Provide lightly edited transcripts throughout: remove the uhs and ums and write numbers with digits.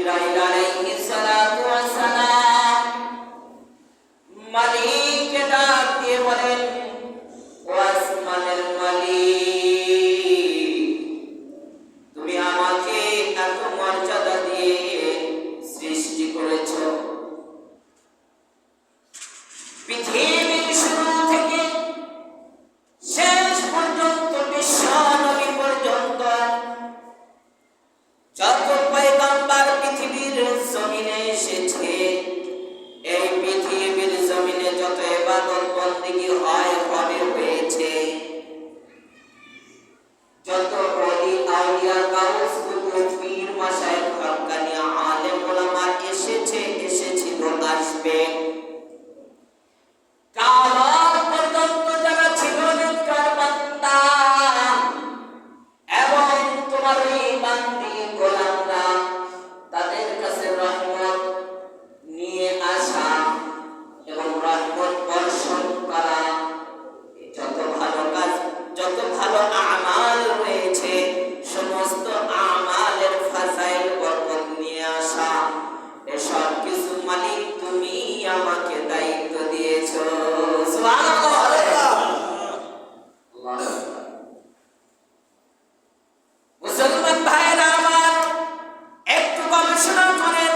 জিবরাইল আলাইহিস সালাতু ওয়াস সালাম মালিককে ডাক দিয়ে বলেন, ও আসমানের মালিক, তুমি আমাকে এত মর্যাদা দিয়ে সৃষ্টি করেছো, পৃথিবীর শুরু থেকে শেষ পর্যন্ত, বিশ্ব নবী পর্যন্ত যত পয়গম্বর পৃথিবীর জমিনে এসেছে, এই পৃথিবীর জমিনে যত ইবাদত বন্দেগী হয় হবে হয়েছে, যত ওলি আউলিয়া গাউস কুতুব পীর মাশায়েখ হক্কানি আলেম ওলামা এসেছে, এসেছিল, আসবে, কিয়ামত পর্যন্ত যারা ছিল নেককার বান্দা এবং তোমার এই বান্দি গোলামরা, তাদের কাছে রহমত নিয়ে আসা এবং রহমত বর্ষণ করা, যত ভালো কাজ, যত ভালো আমাল রয়েছে, সমস্ত আমালের ফাজাইল বরকত নিয়ে আসা, এসব কিছু মালিক তুমি আমাকে দায়িত্ব দিয়েছো। সুবহানাল্লাহ। আল্লাহু আকবার। মুসলমান ভাইরা আমার, একটু গবেষণা করেন,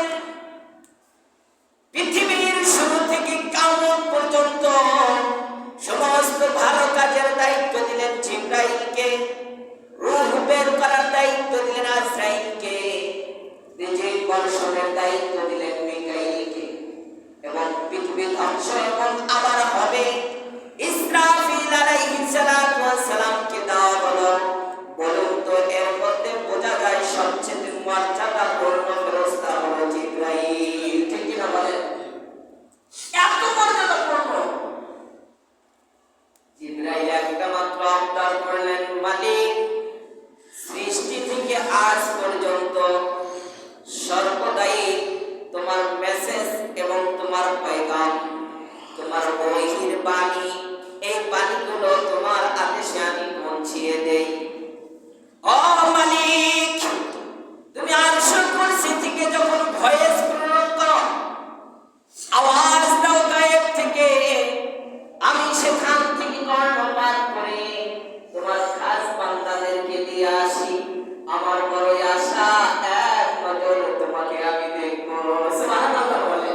পৃথিবীর শুরু থেকে কিয়ামত পর্যন্ত সমস্ত ভালো কাজের দায়িত্ব দিলেন জিবরাইলকে, রূহ বের করার দায়িত্ব দিলেন আজরাইলকে, রিজিক বর্ষণের দায়িত্ব দিলেন মিকাইলকে, এবং পৃথিবী ধ্বংস এবং আবার হবে ইসরাফিল আলাইহিস সালাতু ওয়াস সালামকে দেওয়া হলো। বলুন তো, এর মধ্যে বোঝা যায় সবচেয়ে মর্যাদাপূর্ণ ফেরেশতা হলো জিবরাইল, ঠিক কি না বলেন? এত মর্যাদাপূর্ণ জিবরাইল একটা মাত্র আবদার করলেন, মালিক, সৃষ্টি থেকে আজ পর্যন্ত সর্বদাই তোমার মেসেজ এবং তোমার পয়গাম, তোমার ওহীর বাণী, এই বাণীগুলো তোমার আদেশে আমি পৌঁছিয়ে দেই। ও মালিক, তুমি আরশের কুরসি থেকে যখন ভয়েস প্রেরণ করো, আওয়াজ দাও গায়েব থেকে, আমি সেখান থেকে কর্ণপাত করে তোমার খাস বান্দাদেরকে দিয়ে আসি। আমার বড়ই আশা, এক নজর তোমাকে আমি দেখবো। সুবহানাল্লাহ বলে,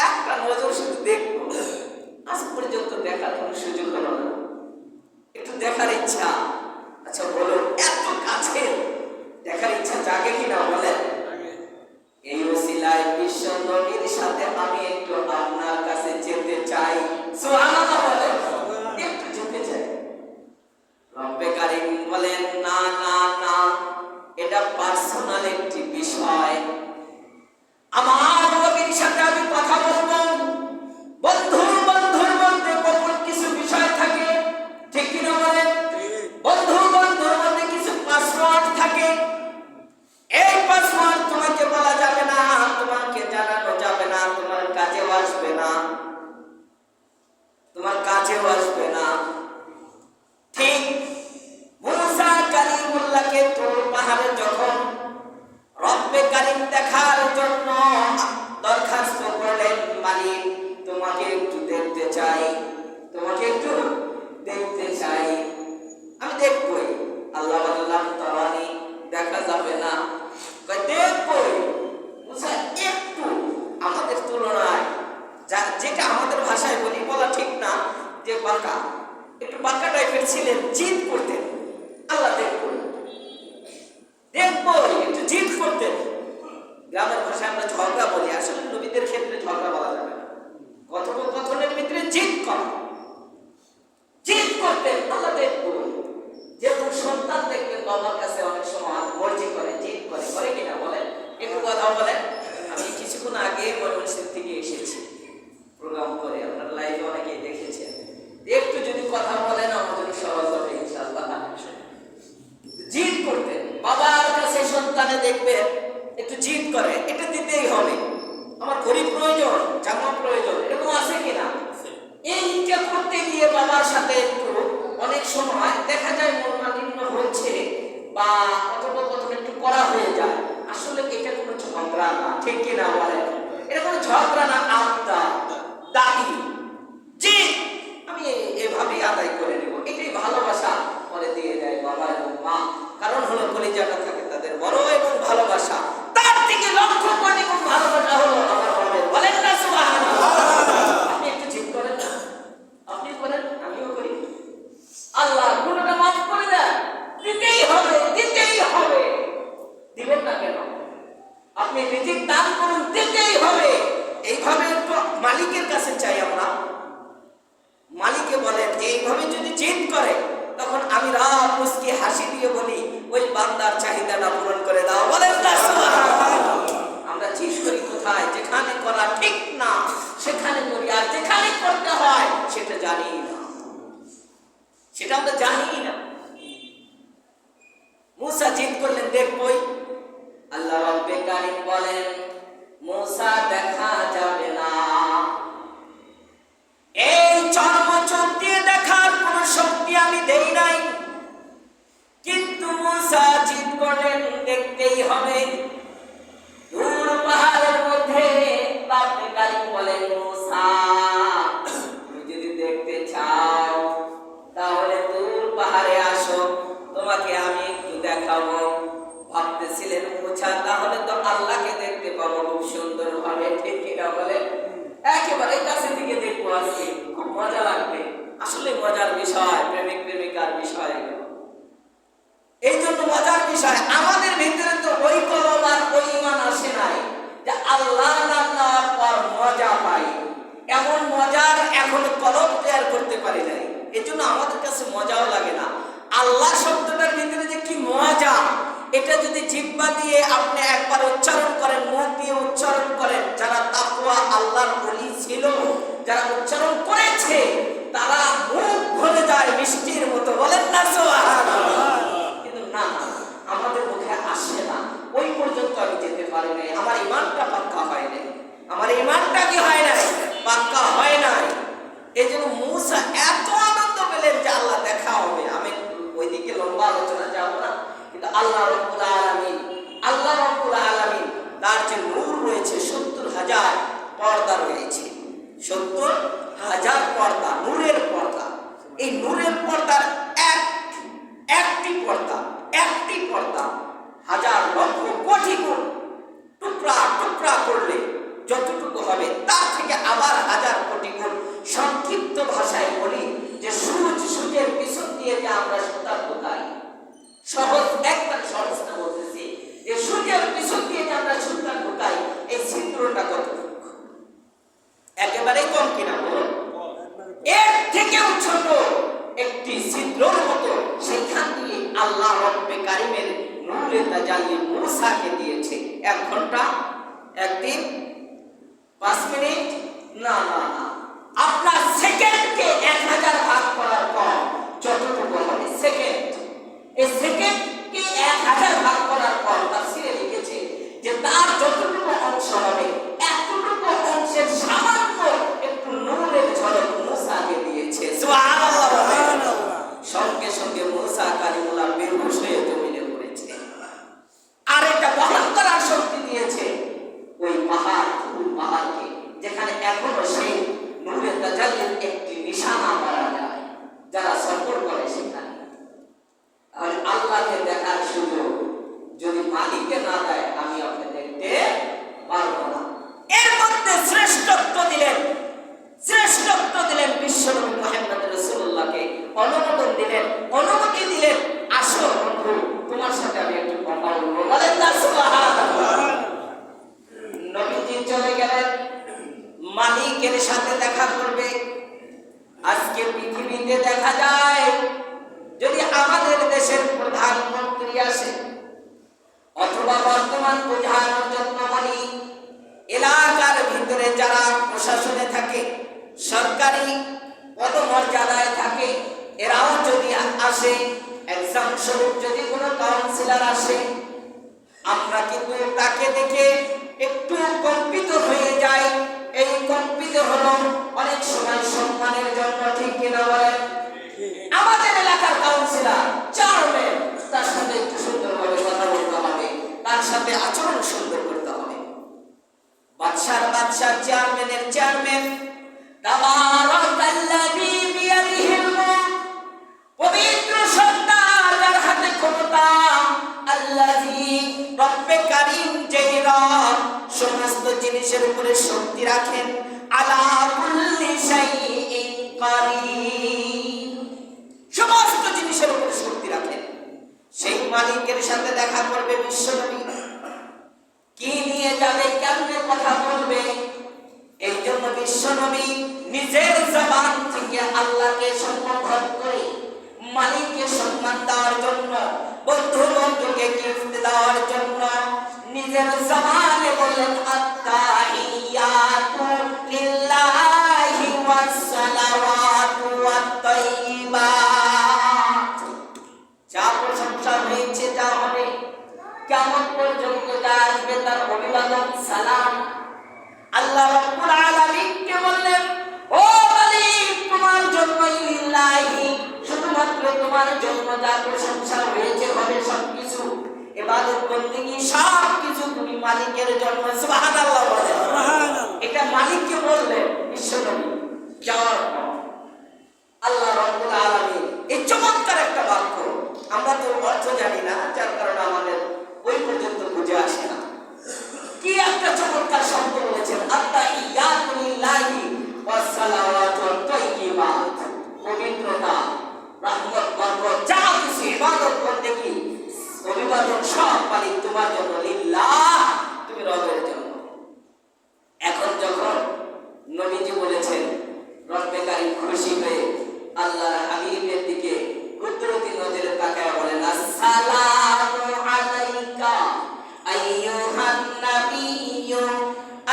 একটা নজর শুধু দেখবো। আজ পর্যন্ত দেখার কোনো সুযোগ হলো না, একটু দেখার ইচ্ছা। আচ্ছা বলো, এত কাছে দেখার ইচ্ছা জাগে কিনা বলেন? এই ওসিলায় বিশ্ব নবীর সাথে আমি একটু আপনার কাছে যেতে চাই। সুবহানাল্লাহ বলে, একটু যেতে চাই। রব্বে কারীম বলেন, না না না, এটা পার্সোনাল একটি বিষয়, আমার নবীর সাথে আমি কথা বলবো। বন্ধু বন্ধুর মধ্যে গোপন কিছু বিষয় থাকে, ঠিক কি না বলেন? বন্ধু বন্ধুর মধ্যে কিছু পাসওয়ার্ড থাকে, এই পাসওয়ার্ড তোমাকে বলা যাবে না, তোমাকে জানানো যাবে না, তোমার কাজেও আসবে না, তোমার কাজেও আসবে না। ঠিক মুসা কালিমুল্লাহকে তুর পাহাড়ে যখন রব্বে কারীম দেখার জন্য দরখাস্ত করলেন, মালিক, তোমাকে একটু দেখতে চাই, তোমাকে একটু দেখতে চাই। আমি দেখবই, আল্লাহ বললাম তাওয়ানি, দেখা যাবে না, দেখবই। মুসা একটু আমাদের তুলনায়, যেটা আমাদের ভাষায় বলি, বলা ঠিক না, যে বাঁকা, একটু বাঁকা টাইপের ছিলেন, জিদ করতেন, আল্লাহ দেখবো দেখবো, একটু জিদ করতেন। গ্রামের ভাষায় আমরা ঝগড়া বলি, আসলে নবীদের ক্ষেত্রে ঝগড়া বলা যাবে না, কথোপকথনের ভিতরে জিদ করা, জিদ করতেন, আল্লাহ দেখবো। যেরকম সন্তান দেখবেন বাবার কাছে অনেক সময় মর্জি করে, জিদ করে, করে কিনা বলেন? একটু কথা বলেন। আমি কিছুক্ষণ আগে ময়মনসিংহ থেকে এসেছি প্রোগ্রাম করে, আপনার লাইভে অনেকেই দেখেছেন, একটু যদি কথা বলেন আমার জন্য সহজ হবে ইনশাআল্লাহ। জিদ করতেন, বাবার কাছে সন্তানে দেখবে একটু জিদ করে, এটা দিতেই হবে, আমার ঘড়ি প্রয়োজন, জামা প্রয়োজন, এরকম আছে কিনা? এইটা করতে গিয়ে বাবার সাথে একটু অনেক সময় দেখা যায় মনোমালিন্য হচ্ছে বা কথোপকথন একটু করা হয়ে যায়। আসলে এটা কোনো ঝগড়া ঠিক কিনা বলেন? এটা কোনো ঝগড়া না, আবদা দাবি যে আমি এভাবেই আদায় করে নেব, এটাই ভালোবাসা বলে দিয়ে দেয় বাবা এবং মা। কারণ হলো কলিজাটা থাকে তাদের বড় এবং ভালোবাসা, তার থেকে লক্ষ কোটি গুণ ভালোবাসা হলো আমার বাবার। বলেন না সুবহানাল্লাহ? আপনি একটু ঠিক করেন না, আপনি করেন, আমিও করি। আল্লাহ গুণটা মাফ করে দেন, দিতেই হবে, দিতেই হবে। দিবেন না কেন? আপনি রিজিক দান করুন, দিতেই হবে। এইভাবে একটু মালিকের কাছে চাই আমরা। মালিককে বলেন যে এইভাবে যদি জিদ করে, তখন আমি রাত মুস্কি হাসি দিয়ে বলি ওই বান্দার চাহিদাটা পূরণ করে দাও। বলেন না সুবহানাল্লাহ? আমরা জিদ করি কোথায়? যেখানে করা ঠিক না সেখানে করি, আর যেখানে করতে হয় সেটা জানি না, সেটা আমরা জানি না। মুসা জিদ করলেন দেখবই। আল্লাহ রাব্বে কারীম বলেন মুসা দেখা যাবে না, এই চর্মচোখ দিয়ে দেখার কোন শক্তি আমি দেই নাই। কিন্তু মুসা জিদ করলেন দেখতেই হবে। দূর পাহাড়ের মধ্যে রাব্বে কারীম বলেন মুসা তুমি যদি দেখতে চাও তাহলে দূর পাহাড়ে আসো, তোমাকে আমি একটু দেখাবো। ভাবতেছিলেন মুসা তাহলে তো আল্লাহকে দেখতে পাবো খুব সুন্দর ভাবে, ঠিক কিনা বলে? একেবারে কাছে থেকে দেখবো, আজকে খুব মজা লাগবে। আসলে মজার বিষয়, প্রেমিক প্রেমিকার বিষয়, এই জন্য মজার বিষয়। আমাদের ভিতরে তো ওই কলম আর ওই ঈমান আসে নাই যে আল্লাহ নাম নেওয়ার পর মজা পাই, এমন মজার এখনো কলম তৈরি করতে পারি নাই। এই জন্য আমাদের কাছে মজাও লাগে না। আল্লাহ শব্দটার ভিতরে যে কি মজা, এটা যদি জিহ্বা দিয়ে আপনি একবার উচ্চারণ করেন, মুখ দিয়ে উচ্চারণ করেন, যারা তাকওয়া আল্লাহর ওলি ছিল, যারা উচ্চারণ করেছে, তারা মুখ ভরে যায় মিষ্টির মতো। বলেন না সুবহানাল্লাহ? কিন্তু না, আমাদের মুখে আসে না, ওই পর্যন্ত আমি যেতে পারি নাই। আমার ঈমানটা পাক্কা হয় নাই, আমার ঈমানটা কি হয় নাই? পাক্কা হয় নাই। এই জন্য মুসা এত আনন্দ পেলেন যে আল্লাহ দেখা হবে। আমি ওইদিকে লম্বা আলোচনা যাব না, কিন্তু আল্লাহ রাব্বুল আলামিন, আল্লাহ রাব্বুল আলামিন তার যে নূর রয়েছে, ৭০,০০০ পর্দা রয়েছে, ৭০,০০০ পর্দা, নূরের পর্দা। এই নূরের পর্দার একটি পর্দা হাজার লক্ষ কোটি গুণ টুকরা টুকরা করলে যতটুকু হবে তার থেকে আবার হাজার কোটি গুণ সংক্ষিপ্ত ভাষায় বলি যে সূর্যের পিছন দিয়ে যে আমরা সুতা ঢোকাই, সহজ একবার সহজটা বলতেছি, যে সূর্যের পিছন দিয়ে যে আমরা সুতা ঢোকাই, এই ছিদ্রটা কতটুকু? একেবারে কম কিনা বলুন? এর থেকেও ছোট একটি ছিদ্রর মতো সেখান দিয়ে আল্লাহ রাব্বে কারীমের নূরে তাজাল্লি মুসাকে দিয়েছে। 1 ঘন্টা, 1 দিন, 5 মিনিট, না না না, আপনার সেকেন্ডকে 1000 ভাগ করার পর যতটুকু হবে সেকেন্ড, এই সেকেন্ডকে 1000 ভাগ করার পর তাফসীরে লিখেছে যে তার যতটুকু অংশ হবে এতটুকু অংশের সামান্য একটু নূরের ঝলক মুসাকে দিয়েছে। সুবহানাল্লাহ। সঙ্গে সঙ্গে মুসা কালিমুল্লাহ বেহুশ হয়ে জমিনে পড়েছে। আর একটা বহন করার শক্তি দিয়েছে ওই পাহাড়কে, যেখানে এখনো সেই নূরে তাজাল্লির একটি নিশানা পাওয়া যায় যারা সফর করে সেখানে। তাহলে আল্লাহকে দেখার সুযোগ যদি মালিককে না দেয়, আমি আপনি দেখতে পারবো না। এর মধ্যে শ্রেষ্ঠত্ব দিলেন বিশ্বনবী মুহাম্মদ রাসূলুল্লাহকে, অনুমোদন দিলেন, অনুমতি দিলেন, আসো বন্ধু তোমার সাথে আমি একটু কথা বলবো। বলেন না সুবহানাল্লাহ? নবীজি চলে গেলেন মালিকের সাথে দেখা করবে। আজকে পৃথিবীতে দেখা যায় যদি আমাদের দেশের প্রধানমন্ত্রী আসে অথবা বর্তমান প্রধানমন্ত্রী এলাকার ভিতরে যারা প্রশাসনে থাকে, সরকারি পদমর্যাদায় থাকে, এরাও যদি আসে, এক্সাম স্বরূপ যদি কোনো কাউন্সিলর আসে, আমরা কিন্তু তাকে দেখে একটু কম্পিত হয়ে যাই। এই কম্পিত হলো অনেক সময় সম্মানের জন্য, ঠিক কিনা বলেন? আমাদের এলাকার কাউন্সিলর, চেয়ারম্যান, তার সাথে একটু সুন্দরভাবে কথা বলতে হবে, তার সাথে আচরণ সুন্দর করতে হবে। বাদশার চেয়ারম্যানের চেয়ারম্যান তাবারাকাল্লাযী বিয়াদিহিল মুলক, পবিত্র সত্তা যার হাতে ক্ষমতা, আল্লাযী রব্বে কারীম যেই রব সমস্ত জিনিসের উপরে শক্তি রাখেন, আলা কুল্লি শাইইন কাদির, সমস্ত জিনিসের উপরে শক্তি রাখেন, সেই মালিকের সাথে দেখা করবে বিশ্বনবী। কি নিয়ে যাবে, কেমনে কথা বলবে, এই জন্য বিশ্বনবী নিজের জবান থেকে আল্লাহকে সম্বোধন করে, মালিককে সম্মান দেওয়ার জন্য, বন্ধু বন্ধুকে গিফট দেওয়ার জন্য নিজের জবানে বললেন আত্তাহিয়াতু লিল্লাহি ওয়াস সালাওয়াতু ওয়াত তাইয়্যিবাত। যা প্রশংসা হয়েছে, যা হবে, কিয়ামত পর্যন্ত যা আসবে তার অভিবাদন সালাম। আল্লাহ রাব্বুল আলামিনকে বললেন, ও মালিক, তোমার জন্য লিল্লাহি, শুধুমাত্র তোমার জন্য যা প্রশংসা হয়েছে, হবে সবকিছু, ইবাদত বন্দেগী সবকিছু তুমি মালিকের জন্য। সুবহানাল্লাহ বলেন। এটা মালিককে বললেন বিশ্বনবী যাওয়ার পর। আল্লাহ রাব্বুল আলামিন এই চমৎকার একটা বাক্য, আমরা তো অর্থ জানি না, যার কারণে আমাদের ওই পর্যন্ত বুঝে আসে না। কি একটা চমৎকার শব্দ বলেছেন, আত্তাহিয়াতু লিল্লাহি ওয়াস সালাওয়াতু ওয়াত তাইয়্যিবাত। পবিত্রতা, রহমত, বরকত, যা কিছু ইবাদত বন্দেগী, অভিবাদন সব মালিক তোমার জন্য, লিল্লাহ, তুমি রবের জন্য। এখন যখন নবীজি বলেছেন, রব্বে কারীম খুশি হয়ে আল্লাহর হাবিবের দিকে কুদরতি নজরে তাকায় বলেন, আসসালামু আলাইকা আইয়ুহান নাবিয়্যু।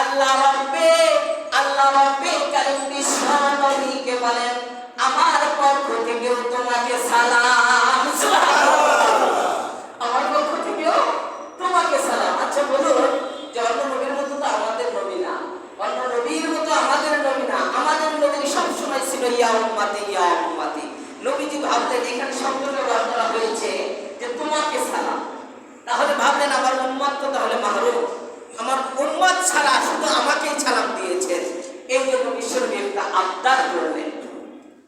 আল্লাহ রব্বে কারীম বিশ্ব নবীকে বলেন, আমার পক্ষ থেকেও তোমাকে সালাম। আমার পক্ষ থেকেও তোমাকে সালাম। আচ্ছা বলুন, যে অন্য নবীর মতো তো আমাদের নবী না, অন্য নবীর মতো আমাদের নবী না। আমাদের নবী সবসময় ছিল ইয়া উম্মতি ইয়া উম্মতি। নবীজি ভাবলেন এখানে শব্দ ব্যবহার করা হয়েছে যে তোমাকে সালাম, তাহলে ভাবলেন আমার উম্মত তো তাহলে মাহরুম, আমার উম্মত ছাড়া শুধু আমাকেই সালাম দিয়েছেন। এই জন্য বিশ্বনবী একটা আবদার করলেন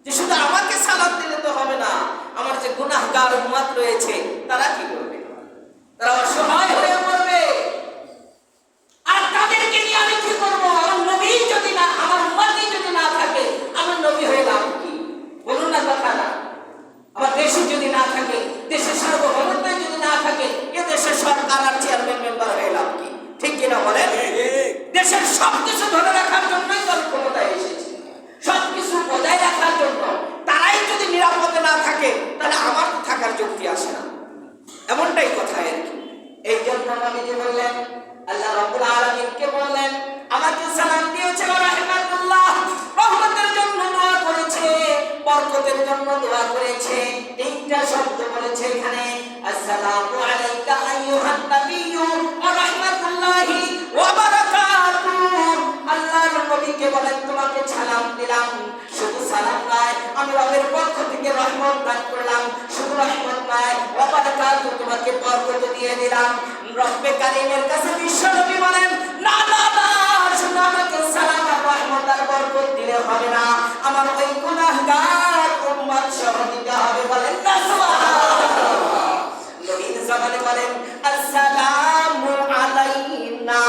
যে শুধু আমাকে সালাম দিলে তো হবে না, আমার যে গুনাহগার উম্মত রয়েছে তারা কি করবে? তারা অসহায় হয়ে পড়বে। আর তাদেরকে নিয়ে আমি কি করবো? আমার নবী যদি না, আমার উম্মতই যদি না থাকে, আমার নবী হয়ে লাভ কি? বলুন না কথা না। আমার দেশে যদি না থাকে, দেশের সার্বভৌমত্ব যদি না থাকে, এ দেশের সরকার আর চেয়ারম্যান মেম্বার হয়ে লাভ কি? ঠিক কিনা বলেন? দেশের সবকিছু ধরে রাখার জন্যই দল ক্ষমতায় এসেছে, সবকিছু বজায় রাখার জন্য। তারাই যদি নিরাপদে না থাকে, তাহলে আমার তো থাকার যুক্তি আসে না। এমনটাই কথা আর কি। এই জন্য নবীজি বললেন, আল্লাহ রাব্বুল আলামিনকে বললেন, আমাকে সালাম দিয়েছে রাহমাতুল্লাহ, রহমতের জন্য দোয়া করেছে, বরকতের জন্য দোয়া করেছে। তিনটা শব্দ বলেছে এখানে, আসসালামু আলাইকা আইয়ুহান নাবিয়্যু ওয়া রাহমাতুল্লাহি ওয়া বারাকাতুহু। আল্লাহর নবীকে বলেন, তোমাকে সালাম দিলাম, শুধু সালাম নয়, আমি রবের পক্ষ থেকে রহমত দান করলাম, শুধু রহমত নয়, ওয়া বারাকাতুহু, তোমাকে বরকত দিয়ে দিলাম। রব্বে কারীমের কাছে বিশ্বনবী বলেন, না না না, শুধু আমাকে সালাম আর রহমত আর বরকত দিলে হবে না, আমার ওই গুনাহগার উম্মত সহ দিতে হবে। বলেন না সুবহানাল্লাহ। নবীর জবানে বলেন, আসসালামু আলাইনা।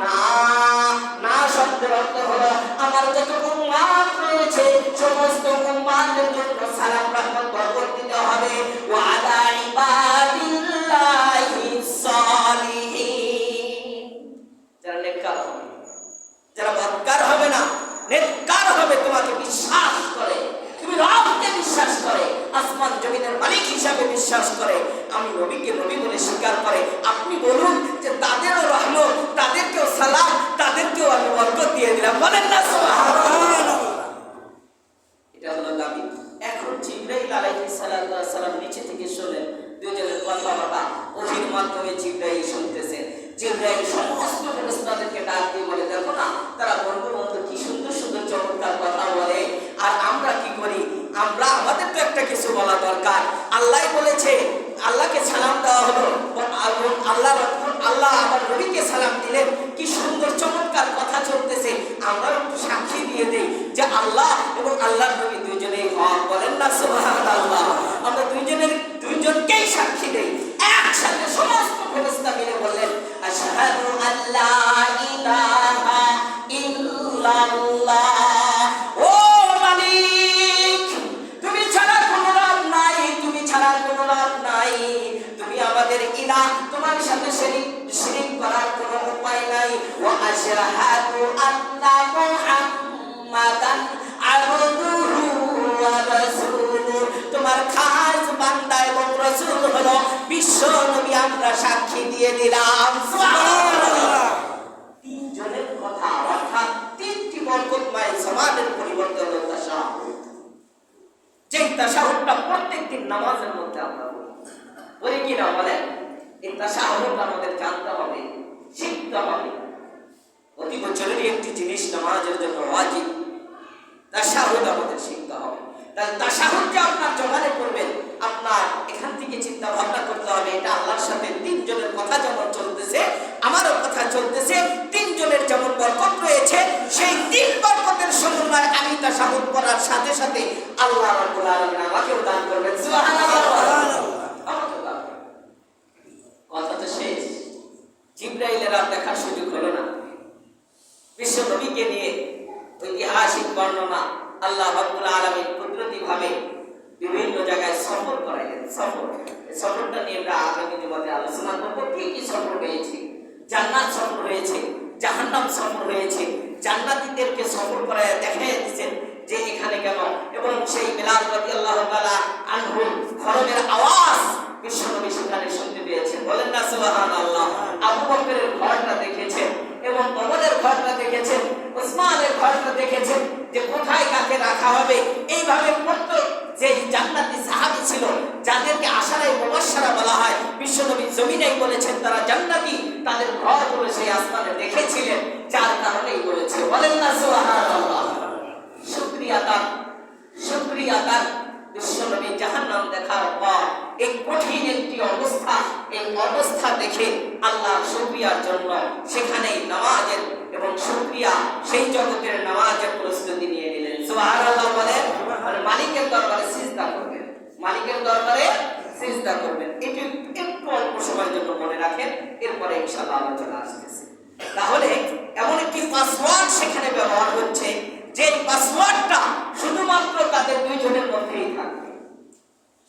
না না শব্দের অর্থ হলো আমার যত উম্মত রয়েছে সমস্ত উম্মতের জন্য সালাম রহমত বরকত দিতে হবে। ওয়া আলা ইবাদিল্লাহিস সালিহিন। যারা নেককার হবে, যারা বদকার হবে না, নেককার হবে, তোমাকে বিশ্বাস করে, তুমি রবকে বিশ্বাস করে, আসমান জমিনের মালিক হিসাবে বিশ্বাস করে, আমি নবীকে নবী বলে স্বীকার করে, আপনি বলুন যে তাদেরও রহমত, তাদেরকেও সালাম, তাদেরকেও আমি বরকত দিয়ে দিলাম। বলেন না সুবহানাল্লাহ। এটা হলো দাবি। এখন জিবরাইল আলাইহিস সালাম নিচে থেকে শুনলেন দুজনের কথাবার্তা, ওহীর মাধ্যমে জিবরাইল শুনতেছেন। জিবরাইল সমস্ত ফেরেশতাদেরকে ডাক দিয়ে বলে, দেখো না তারা বন্ধু বন্ধু কি সুন্দর সুন্দর চমৎকার কথা বলে, আর আমরা কি করি? আমাদের তো একটা কিছু বলা দরকার। আল্লাহ বলেছে, আল্লাহকে সালাম দেওয়া হলো, আল্লাহ আমার নবীকে সালাম দিলেন, কি সুন্দর চমৎকার আশহাদু আন্না মুহাম্মাদান আবদুহু ওয়া রাসূলুহু, তোমার খাস বান্দা এবং রাসূল হলো বিশ্ব নবী, আমরা সাক্ষী দিয়ে দিলাম। সুবহানাল্লাহ। তিনজনের কথা, অর্থাৎ তিনটি বরকতময় সমাজের পরিবর্তন হলো তাশাহুদ। যে তাশাহুদটা প্রত্যেকদিন নামাজের মধ্যে আমরা বলি কি না বলেন? এই তাশাহুদ আমাদের জানতে হবে, শিখতে হবে। অতি জরুরি একটি জিনিস নামাজের জন্য ওয়াজিব, তাশাহুদ আমাদের শিখতে হবে। তাহলে তাশাহুদ যে আপনার জবানে করবেন, আপনার এখান থেকে চিন্তা ভাবনা করতে হবে এটা আল্লাহর সাথে তিনজনের কথা যেমন চলতেছে, আমারও কথা চলতেছে, তিনজনের যেমন বরকত রয়েছে, সেই তিন বরকতের সমন্বয় আমি তাশাহুদ করার সাথে সাথে আল্লাহ রাব্বুল আলামিন আমাকেও দান করবেন। সুবহানাল্লাহ। কথা তো শেষ। জিবরাইলের আর দেখার সুযোগ হলো না। বিশ্ব নবীকে নিয়ে ঐতিহাসিক বর্ণনা আল্লাহ রাব্বুল আলামিন কুদরতি ভাবে বিভিন্ন জায়গায় সফর করাইলেন। সফরটা নিয়ে আমরা আগামী জুমাতে আলোচনা করব। কি কি সফর হয়েছে? জান্নাত সফর হয়েছে, জাহান্নাম সফর হয়েছে। জান্নাতীদেরকে সফর করায় দেখাই দিয়েছেন যে এখানে কেন, এবং সেই বিলাল রাদিয়াল্লাহু তাআলা আনহু খরমের আওয়াজ বিশ্ব নবী সেখানে শুনতে পেয়েছেন। বলেন না সুবহানাল্লাহ। আবু বকরের ঘরটা দেখেছেন এবং ওমরের ঘরটা দেখেছেন, ওসমানের ঘরটা দেখেছেন যে কোথায় কাকে রাখা হবে। এইভাবে প্রত্যেক যে জান্নাতি সাহাবী ছিল যাদেরকে আশারায়ে মুবাশশারা বলা হয়, বিশ্বনবী জমিনেই বলেছেন তারা জান্নাতি, তাদের ঘরগুলো সেই আসমানে দেখেছিলেন, যার কারণেই বলেছে। বলেন না সুবহানাল্লাহ। শুকরিয়া তার বিশ্বনবী জাহান্নাম দেখার পর এই কঠিন একটি অবস্থা, এই অবস্থা দেখে আল্লাহর শুকরিয়ার জন্য সেখানেই নামাজের এবং শুকরিয়া সেই জগতের নামাজের প্রস্তুতি নিয়ে নিলেন। সুবহানাল্লাহ বলেন। মানে মালিকের দরবারে সিজদা করবেন, মালিকের দরবারে সিজদা করবেন। এটি একটু অল্প সময়ের জন্য মনে রাখেন, এরপরে ইনশাআল্লাহ আলোচনা আসতেছে। তাহলে এমন একটি পাসওয়ার্ড সেখানে ব্যবহার হচ্ছে যে পাসওয়ার্ডটা শুধুমাত্র তাদের দুইজনের মধ্যেই থাকবে,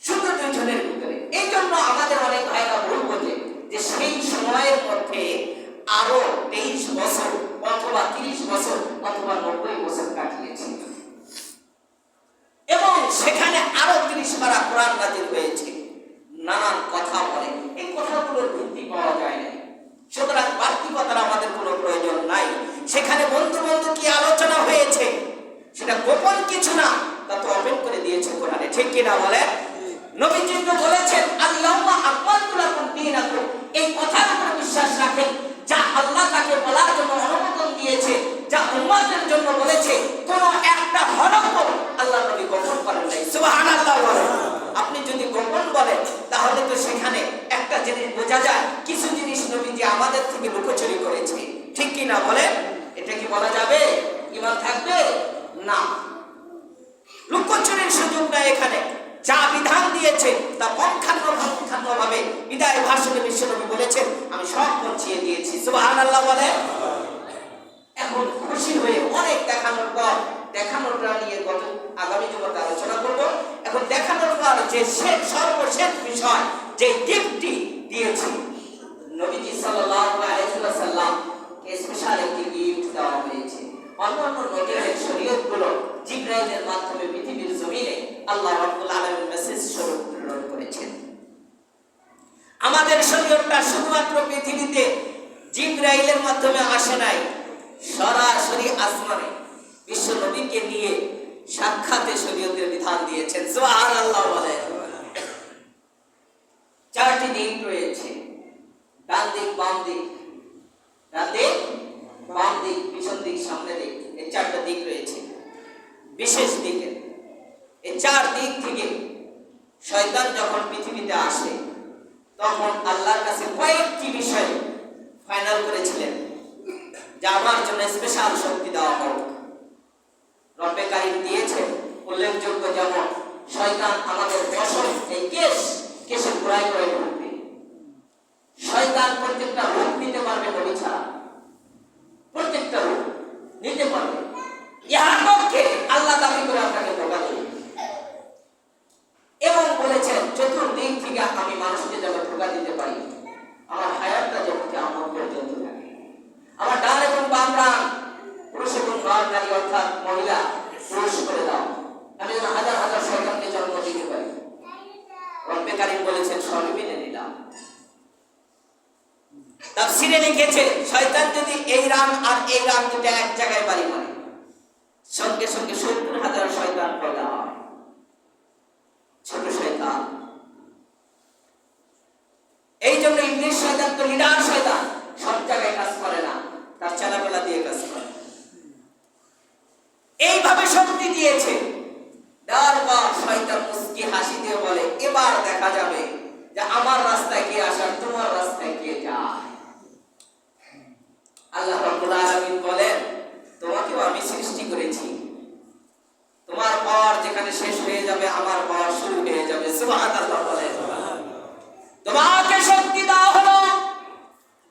শুধু দুইজনের ভিতরে। এই জন্য আমাদের অনেক ভাইরা ভুল বোঝে যে সেই সময়ের মধ্যে আরো 23 বছর অথবা 30 বছর অথবা 90 বছর কাটিয়েছে এবং সেখানে আরো 30 পারা কোরআন নাযিল হয়েছে। নানান কথা বলে, এই কথাগুলোর ভিত্তি পাওয়া যায় না। সুতরাং বাস্তবিকতার আমাদের কোনো প্রয়োজন নাই। সেখানে বন্ধু কি আলোচনা হয়েছে সেটা গোপন কিছু না, তা তো ওপেন করে দিয়েছে কোরআনে, ঠিক কি না বলে? নবীজি তো বলেছেন আল-ইয়াউমা আকমালতু লাকুম দীনাকুম। এই কথার উপর বিশ্বাস রাখেন যা আল্লাহ তাকে বলার জন্য অনুমোদন দিয়েছে, যা উম্মতের জন্য বলেছে, কোন একটা হরফ আল্লাহ নবী গোপন করেন নাই। সুবহানাল্লাহ বলেন। আপনি যদি গোপন বলেন তাহলে তো সেখানে একটা জিনিস বোঝা যায়, কিছু জিনিস নবীজি আমাদের থেকে লুকোচুরি করেছে, ঠিক কি না বলে? এটা কি বলা যাবে? ঈমান থাকবে না। লুকোচুরির সুযোগ নাই এখানে। যা বিধান দিয়েছে তা পঙ্খানুপঙ্খানুভাবে বিদায় ভাষণে বিশ্বনবী বলেছেন আমি সব পৌঁছিয়ে দিয়েছি। সুবহানাল্লাহ বলে। এখন খুশি হয়ে অনেক দেখানোর পর, দেখানোটা নিয়ে গত আগামী জুমাতে আলোচনা করব। এখন দেখানোর পর যে সর্বশেষ বিষয়, যে গিফটটি দিয়েছি নবীজি সাল্লাল্লাহু আলাইহি ওয়াসাল্লাম কে স্পেশাল একটি গিফট দেওয়া হয়েছে। অন্যান্য নবীদের শরীয়তগুলো জিবরাইলের মাধ্যমে পৃথিবীর জমিনে আল্লাহ রাব্বুল আলামিন মেসেজ স্বরূপ প্রেরণ করেছেন। আমাদের শরীয়তটা শুধুমাত্র পৃথিবীতে জিবরাইলের মাধ্যমে আসে নাই, সরাসরি আসমানে বিশ্ব নবীকে নিয়ে সাক্ষাতে শরীয়তের বিধান দিয়েছেন। সুবহানাল্লাহ বলে। 4টি দিক রয়েছে, ডান দিক, বাম দিক, ডান দিক, বাম দিক, পিছন দিক, সামনে দিক। এই 4টা দিক রয়েছে বিশেষ দিকে। এই 4 দিক থেকে শয়তান যখন পৃথিবীতে আসে তখন আল্লাহর কাছে কয়েকটি বিষয় ফাইনাল করেছিলেন যে আমার জন্য স্পেশাল শক্তি দেওয়া হোক। রব্বে কারীম দিয়েছে উল্লেখযোগ্য, যেমন শয়তান আমাদের পশম, এই কেশের গোড়ায় গোড়ায় ঢুকবে। শয়তান প্রত্যেকটা রূপ নিতে পারবে নবী ছাড়া, প্রত্যেকটা রূপ নিতে পারবে। ইহার পক্ষে আল্লাহ দাবি করে আপনাকে ধোঁকা দেবে এবং বলেছেন চতুর্দিক থেকে আমি মানুষকে যেন ধোঁকা দিতে পারি, আমার হায়াতটা যেন কিয়ামত পর্যন্ত থাকে, আমার ডান এবং বাম লিখেছে শয়তান যদি এই রান আর এই রান দুটো এক জায়গায় বাড়ি মারে সঙ্গে সঙ্গে 70,000 শয়তান পয়দা হয়। ছোট শয়তান। এই জন্য ইবলিস শয়তান তো লিডার শয়তান, সব জায়গায় কাজ করে না, তার চালাবেলা দিয়ে কাজ করে। এইভাবে শক্তি দিয়েছে। দেওয়ার পর শয়তান মুস্কি হাসি দিয়ে বলে এবার দেখা যাবে যে আমার রাস্তায় কে আসে আর তোমার রাস্তায় কে যায়। আল্লাহ রাব্বুল আলামিন বলেন তোমাকেও আমি সৃষ্টি করেছি, তোমার পর যেখানে শেষ হয়ে যাবে আমার পর শুরু হয়ে যাবে। সুবহানাল্লাহ বলেন। তোমাকে শক্তি দেওয়া হলো,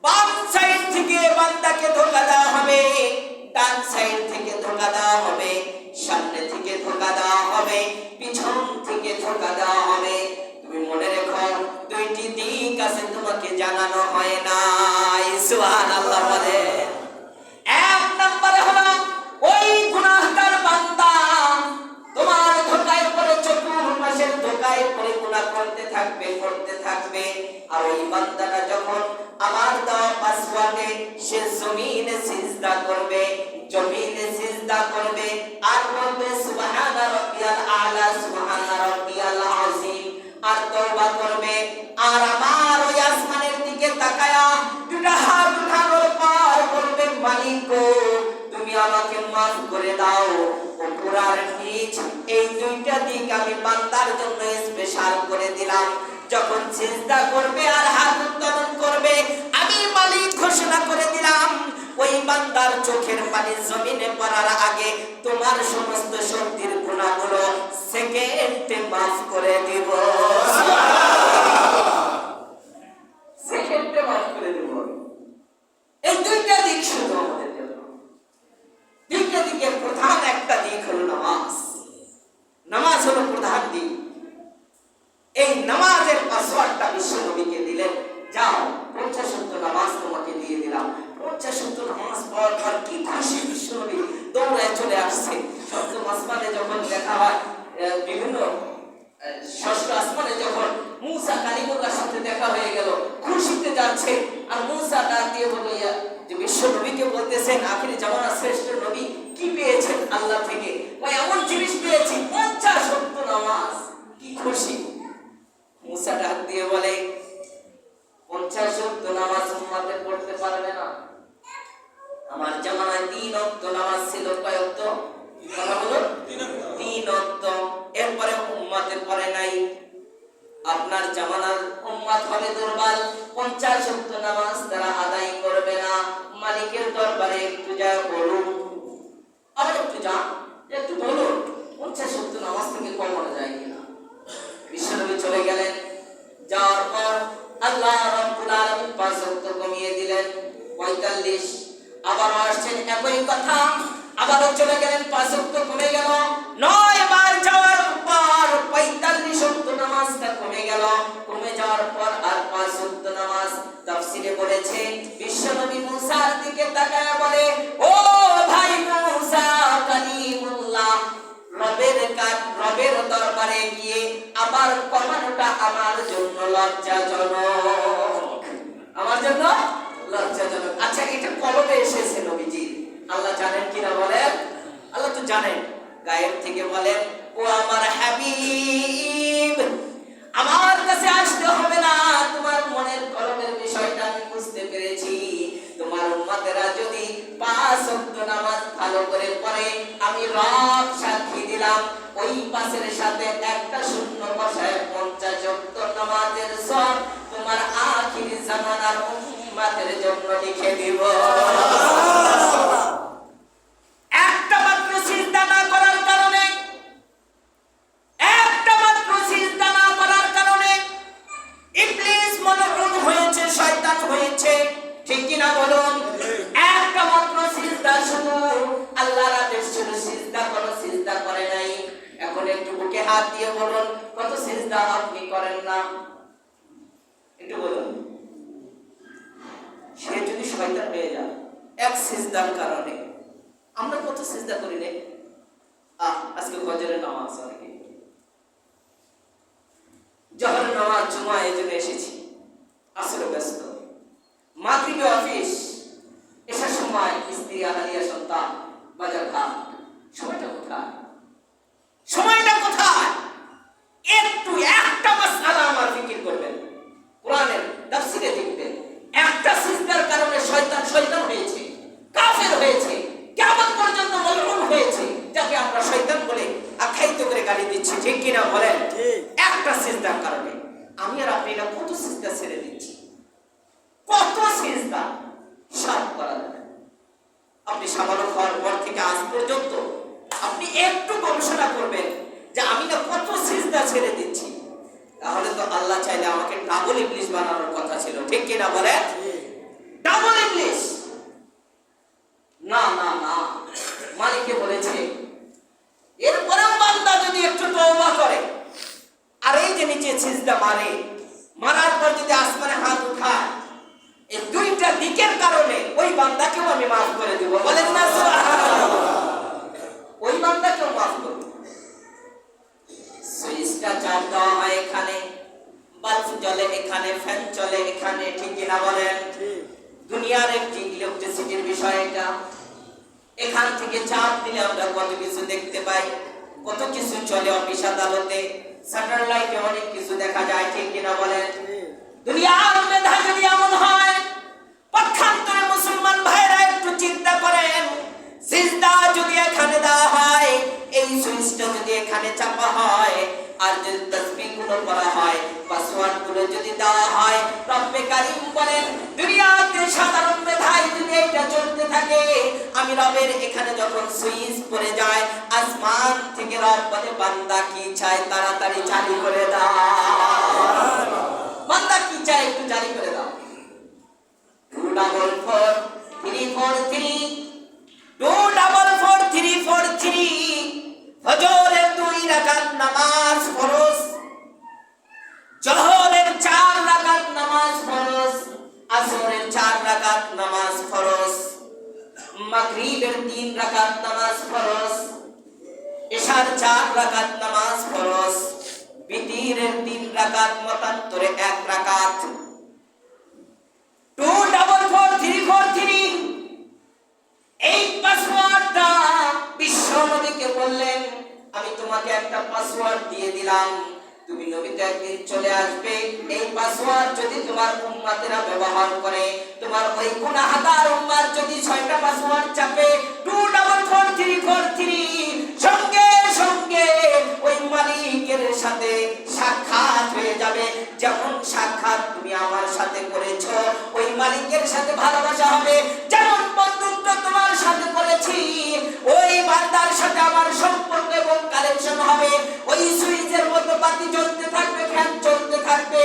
বাম সাইড থেকে বান্দাকে ধোঁকা দেওয়া হবে, ডান সাইড থেকে ধোঁকা দেওয়া হবে, সামনে থেকে ধোঁকা দেওয়া হবে, পিছন থেকে ধোঁকা দেওয়া হবে। তুমি মনে রেখো দুইটি দিক আছে তোমাকে জানানো হয় নাই। সুবহানাল্লাহ বলে। এক নম্বরে হলো ওই গুনাহগার বান্দা তোমার ধোঁকায় পড়ে চতুর্পাশের ধোঁকায় পড়ে গুনাহ করতে থাকবে আর ওই বান্দাটা যখন আমার দেওয়া পাসওয়ার্ডে সে জমিনে সিজদা করবে আর বলবে সুবহানা রাব্বিয়াল আলা সুবহানা রাব্বিয়াল আযীম আর তওবা করবে আর আমার ওই আসমানের দিকে তাকায়া দুটো হাত উঠানোর পর বলবে মালিক গো তুমি আমাকে মাফ করে দাও। উপর আর নিচ এই দুইটা দিক আমি বান্দার জন্য স্পেশাল করে দিলাম। যখন সিজদা করবে আর হাত উত্তোলন করবে আমি মালিক ঘোষণা করে দিলাম ওই বান্দার চোখের পানি জমিনে পড়ার আগে তোমার সমস্ত শক্তির গুনাহগুলো সেকেন্ডে মাফ করে দিব। সেকেন্ডে মাফ করে দিব। এই দুইটা দিক শুধু আমাদের জন্য। দুইটা দিকের প্রধান একটা দিক হলো নামাজ। নামাজ হলো প্রধান দিক। এই নামাজের পাসওয়ার্ডটা বিশ্বনবীকে দিলেন, যাও 50 নামাজ তোমাকে দিয়ে দিলাম। 50 নামাজ পড়ার পর কি খুশি বিশ্বনবী দৌড়ায় চলে আসছে। সপ্তম আসমানে যখন দেখা হয়, বিভিন্ন ষষ্ঠ আসমানে যখন মুসা কালিমুল্লাহর সাথে দেখা হয়ে গেল, খুশিতে যাচ্ছে। আর মুসা ডাক দিয়ে বলল যে বিশ্বনবীকে বলতেছেন আখিরি জামানার শ্রেষ্ঠ নবী কি পেয়েছেন আল্লাহ থেকে? ওই এমন জিনিস পেয়েছি 50 নামাজ, কি খুশি। মুসা ডাক দিয়ে বলে 50 নামাজ উম্মতে পড়তে পারবে না। আমার জামানায় 3 ওয়াক্ত নামাজ ছিল। কয় ওয়াক্ত? কথা বলুন। 3 ওয়াক্ত। এরপরে উম্মতে পড়ে নাই। আপনার জামানার উম্মত হবে দুর্বল, 50 নামাজ তারা আদায় করবে না। মালিকের দরবারে একটু যা বলুন, আবার একটু বলুন 50 নামাজ থেকে কমানো যায় কিনা। বিশ্বনবী চলে গেলেন। যাওয়ার পর আল্লাহ রাব্বুল আলামিন 5 ওয়াক্ত কমিয়ে দিলেন 45। আবার আসছেন একই কথা, আবারও চলে গেলেন 5 ওয়াক্ত কমে গেল। 9 বার যাওয়ার পর 45 ওয়াক্ত নামাজটা কমে গেল। কমে যাওয়ার পর আর 5 ওয়াক্ত নামাজ। তাফসীরে বলেছে বিশ্বনবী মুসার দিকে তাকায়া বলে ও ভাই মুসা কালিমুল্লাহ, রবের দরবারে গিয়ে আবার কমানোটা আমার জন্য লজ্জাজনক। আমার জন্য লজ্জাজনক। আচ্ছা এটা কলবে এসেছে নবীজি, আল্লাহ জানেন কিনা বলেন? আল্লাহ তো জানেন। গায়েব থেকে বলেন ও আমার হাবিব, আমার কাছে আসতে হবে না, তোমার মনের কলবের বিষয়টা আমি বুঝতে পেরেছি। তোমার উম্মতেরা যদি 5 ওয়াক্ত নামাজ ভালো করে পড়ে আমি রব সাক্ষী দিলাম ওই পাশের সাথে একটা শূন্য বসায় 50 ওয়াক্ত নামাজের সব তোমার আখির জামানার উম্মতের জন্য লিখে দিব। একটা মাত্র সিজদা না করার কারণে, ইবলিস মলউন হয়েছে, শয়তান হয়েছে, ঠিক কি না বলুন? একটা মাত্র সিজদা, শুধু আল্লাহর আদেশ ছিল সিজদা করো, সিজদা করে নাই। এখন একটু বুকে হাত দিয়ে বলুন কত সিজদা আপনি করেন না? একটু বলুন। সে যদি শয়তান হয়ে যায় এক সিজদার কারণে, আমরা কত সিজদা করি রে? আজকে ফজরের নামাজ, অনেকে জোহরের নামাজ, জুমা এই জন্য এসেছি, আসলে ব্যস্ত, মাগরিবে অফিস, এসার সময় স্ত্রী, আহালিয়া, সন্তান, বাজার ঘাট, সময়টা কোথায়? সময়টা কোথায়? একটু একটা মাসআলা আমার ফিকির করবেন, কোরআনের তাফসীরে দেখবেন। একটা সিজদার কারণে শয়তান শয়তান হয়েছে, কাফের হয়েছে, কিয়ামত পর্যন্ত মজলুম হয়েছে, যাকে আমরা শয়তান বলে আখ্যায়িত করে গালি দিচ্ছি, ঠিক কিনা বলেন? একটা সিজদার কারণে আমি আর আপনি না কত সিজদা ছেড়ে দিচ্ছি, কত সিজদা হিসাব করা যাবে। আপনি সামান্য হওয়ার পর থেকে আজ পর্যন্ত আপনি একটু গবেষণা করবেন যে আমি না কত সিজদা ছেড়ে দিচ্ছি। তাহলে তো আল্লাহ চাইলে আমাকে ডাবল ইবলিশ বানানোর কথা ছিল, ঠিক কিনা বলে? ডাবল ইবলিশ না না না, মালিকে বলেছে এরপরেও বান্দা যদি একটু তওবা করে আর এই যে নিচে সিজদা মারে, মারার পর যদি আসমানে হাত উঠায়, এই দুইটা দিকের কারণে ওই বান্দাকেও আমি মাফ করে দেব। বলেন না সুবহানাল্লাহ? ওই বান্দাকেও মাফ করব। সুইচটা চাপ দেওয়া হয় এখানে, বাল্ব জ্বলে এখানে, ফ্যান চলে এখানে, ঠিক কিনা বলেন? দুনিয়ার একটি ইলেকট্রিসিটির বিষয় এটা। এখান থেকে চাপ দিলে আমরা কত কিছু দেখতে পাই, কত কিছু চলে অফিস আদালতে, স্যাটেলাইটে অনেক কিছু দেখা যায়, ঠিক কিনা বলেন? দুনিয়ার মেধা যদি এমন হয়, পক্ষান্তরে মুসলমান ভাইরা একটু চিন্তা করেন, সিজদা যদি এখানে দেওয়া হয়, এই সুইচটা যদি এখানে চাপা হয়, আর যদি তাসবিহ গুলো করা হয়, পাসওয়ার্ড গুলো যদি দেওয়া হয়, রব্বে কারীম বলেন দুনিয়াতে সাধারণ মেধায় যদি এটা চলতে থাকে, আমি রবের এখানে যখন সুইচ পড়ে যায়, আসমান থেকে রব বলে বান্দা কি চায় তাড়াতাড়ি চালু করে দাও, বান্দা কি চায় একটু জারি করে দাও। 244 343 ফজরের 2 রাকাত নামাজ ফরজ, জোহরের 4 রাকাত নামাজ ফরজ, আসরের 4 রাকাত নামাজ ফরজ, মাগরিবের 3 রাকাত নামাজ ফরজ, ইশার 4 রাকাত নামাজ ফরজ, বিতিরের 3 রাকাত, মতান্তরে 1 রাকাত। 244 এই পাসওয়ার্ডটা বিশ্ব নবীকে বললেন, আমি তোমাকে একটা পাসওয়ার্ড দিয়ে দিলাম, তুমি নবীতে একদিন চলে আসবে, এই পাসওয়ার্ড যদি তোমার উম্মতেরা ব্যবহার করে, তোমার ওই গুনাহগার উম্মত যদি 6টা পাসওয়ার্ড চাপে 24443 সঙ্গে সঙ্গে ওই মালিকের সাথে সাক্ষাৎ হয়ে যাবে। যেমন সাক্ষাৎ তুমি আমার সাথে করেছো, ওই মালিকের সাথে ভালোবাসা হবে। যেমন বন্ধুত্ব তোমার সাথে করেছি, ওই বান্দার সাথে আমার সম্পর্ক এবং কালেকশন হবে। ওই সুইচের মতো বাতি জ্বলতে থাকবে, ফ্যান চলতে থাকবে।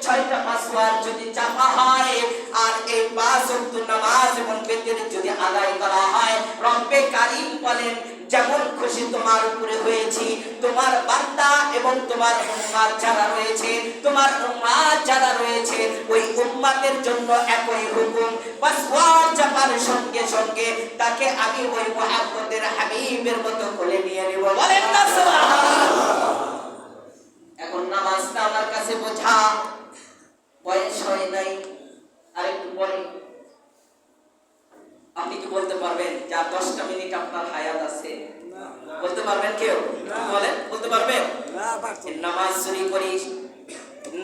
6টা পাসওয়ার্ড যদি চাপা হয় আর এই 5 ওয়াক্ত নামাজ এবং বেতের যদি আদায় করা হয়, রব্বে কারীম বলেন যেমন খুশি তোমার উপরে হয়েছি, তোমার বান্দা এবং তোমার উম্মত যারা রয়েছে, তোমার উম্মত যারা রয়েছে, ওই উম্মতের জন্য একই হুকুম। পাসওয়ার্ড চাপার সঙ্গে সঙ্গে তাকে আমি ওই মুহাম্মদের হাবিবের মতো কোলে নিয়ে নেব। বলেন না সুবহানাল্লাহ? এখন নামাজটা আমার কাছে বোঝা বয়স হয় নাই, আরেকটু পরে আপনি কি বলতে পারবেন যে আর 10টা মিনিট আপনার হায়াত আছে? বলতে পারবেন কেউ? বলেন, বলতে পারবেন? নামাজ চুরি করিস,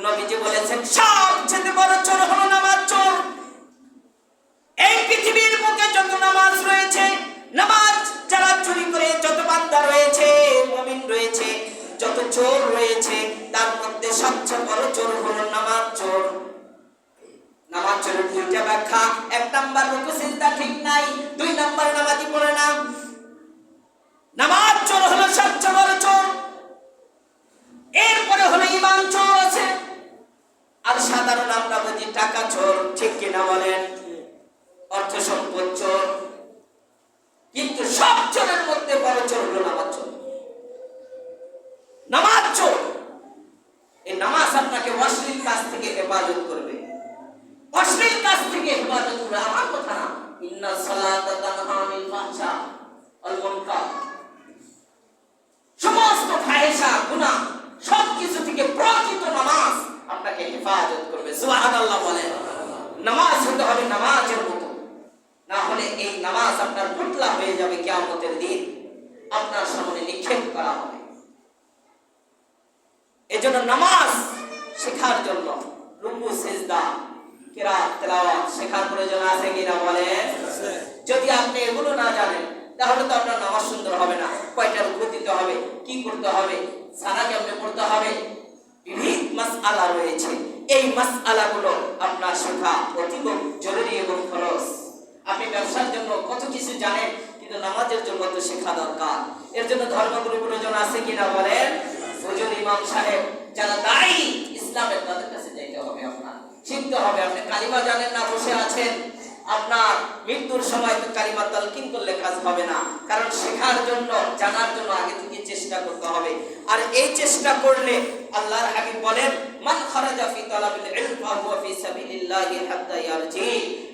নবীজি বলেছেন সবচেয়ে বড় চোর হলো নামাজ চোর। এই পৃথিবীর বুকে যত নামাজ রয়েছে, নামাজ যারা চুরি করে যত বান্দা রয়েছে, মুমিন রয়েছে, যত চোর রয়েছে, তার মধ্যে সবচেয়ে বড় চোর হলো নামাজ চোর। নামাজ চোরের 2টা ব্যাখ্যা। 1 নাম্বার রুকু সিজদা ঠিক নাই, 2 নাম্বার নামাজি পড়ে না। নামাজ চোর হলো সবচেয়ে বড় চোর। এরপরে হলো ঈমান চোর আছে, আর সাধারণ আমরা বুঝি টাকা চোর, ঠিক কিনা বলেন? অর্থ সম্পদ চোর। কিন্তু সব চোরের মধ্যে বড় চোর হলো নামাজ চোর। নামাজ চোর। এই নামাজ আপনাকে অশ্লীল কাজ থেকে হেফাজত করবে, অশ্লীল কাজ থেকে হেফাজত করবে। আমার কথা না, ইন্নাস সালাতা তানহা আনিল ফাহশা ওয়াল মুনকার। সমস্ত ফাহিশা, গুনাহ, সবকিছু থেকে প্রকৃত নামাজ আপনাকে হেফাজত করবে। সুবহানাল্লাহ বলেন। নামাজ হতে হবে তাহলে এই নামাজ আপনার পুতলা হয়ে যাবে, কিয়ামতের দিন আপনার সামনে নিক্ষেপ করা হবে। এজন্য নামাজ শেখার জন্য রুকু সিজদা কিরাত তেলাওয়াত শেখার প্রয়োজন আছে কিনা বলেন? যদি আপনি এগুলো না জানেন তাহলে তো আপনার নামাজ সুন্দর হবে না। কয়টা রুকু দিতে হবে, কি করতে হবে, সানা কেমনে পড়তে হবে, বিভিন্ন মাসআলা রয়েছে। এই মাসআলাগুলো আপনার শেখা অতি জরুরি এবং ফরজ। আপনি ব্যবসার জন্য কত কিছু জানেন, কিন্তু নামাজের জন্য তো শেখা দরকার। এর জন্য ধর্মগুরু প্রয়োজন আছে কিনা বলেন? হুজুর ইমাম সাহেব যারা দায়ী ইসলামের, তাদের কাছে যাইতে হবে, আপনার শিখতে হবে। আপনি কালিমা জানেন না, বসে আছেন, আপনার মৃত্যুর সময় তো কালিমা তালকিন করলে কাজ হবে না। কারণ শেখার জন্য, জানার জন্য আগে থেকে চেষ্টা করতে হবে। আর এই চেষ্টা করলে আল্লাহর হাবিব বলেন, মান খারাজা ফি তালাবিল ইলম ফাহুয়া ফি সাবিলিল্লাহি হাত্তা ইয়ারজি।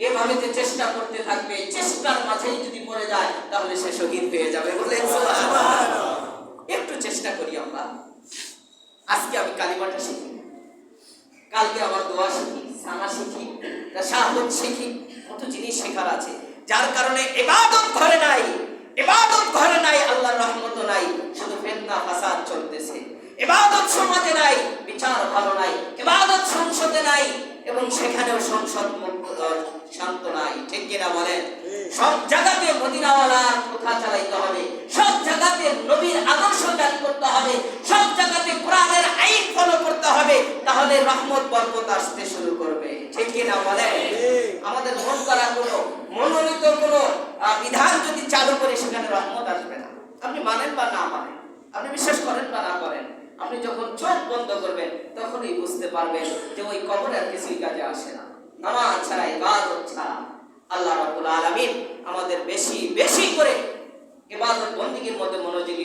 এভাবে যে চেষ্টা করতে থাকবে, চেষ্টার মাঝেই যদি মরে যায় তাহলে সে শহীদ হয়ে যাবে। বলেন সুবহানাল্লাহ। একটু চেষ্টা করি আমরা। আজকে আমি কালিমাটা শিখি, কালকে আবার দোয়া শিখি, সানা শিখি, তাশাহুদ শিখি, কত জিনিস শেখার আছে। যার কারণে ইবাদত ঘরে নাই, ইবাদত ঘরে নাই, আল্লাহর রহমত নাই, শুধু ফিতনা ফাসাদ চলতেছে। ইবাদত সমাজে নাই, বিচার ভালো নাই। ইবাদত সংসদে নাই, এবং সেখানেও সংসদ মুক্ত শান্ত নাই। ঠিক কিনা বলেন? সব জায়গাতে মদিনাওয়ালার কথা চালাইতে হবে, সব জায়গাতে নবীর আদর্শ ত্যাগ করতে হবে, সব জায়গাতে কোরআনের আইন ফলো করতে হবে, তাহলে রহমত বরকত আসতে শুরু করবে। ঠিক কিনা বলেন? আমাদের মন করা কোনো মনোনীত কোনো বিধান যদি চালু করে, সেখানে রহমত আসবে না। আপনি মানেন বা না মানেন, আপনি বিশ্বাস করেন বা না করেন, আপনি যখন চোখ বন্ধ করবেন তখনই বুঝতে পারবেন যে ওই কবর আর কিছুই কাজে আসে না। নামাজ ছাড়া, ইবাদত ছাড়া। আল্লাহ রাব্বুল আলামিন আমাদের বেশি বেশি করে ইবাদত বন্দেগীর মধ্যে মনোযোগী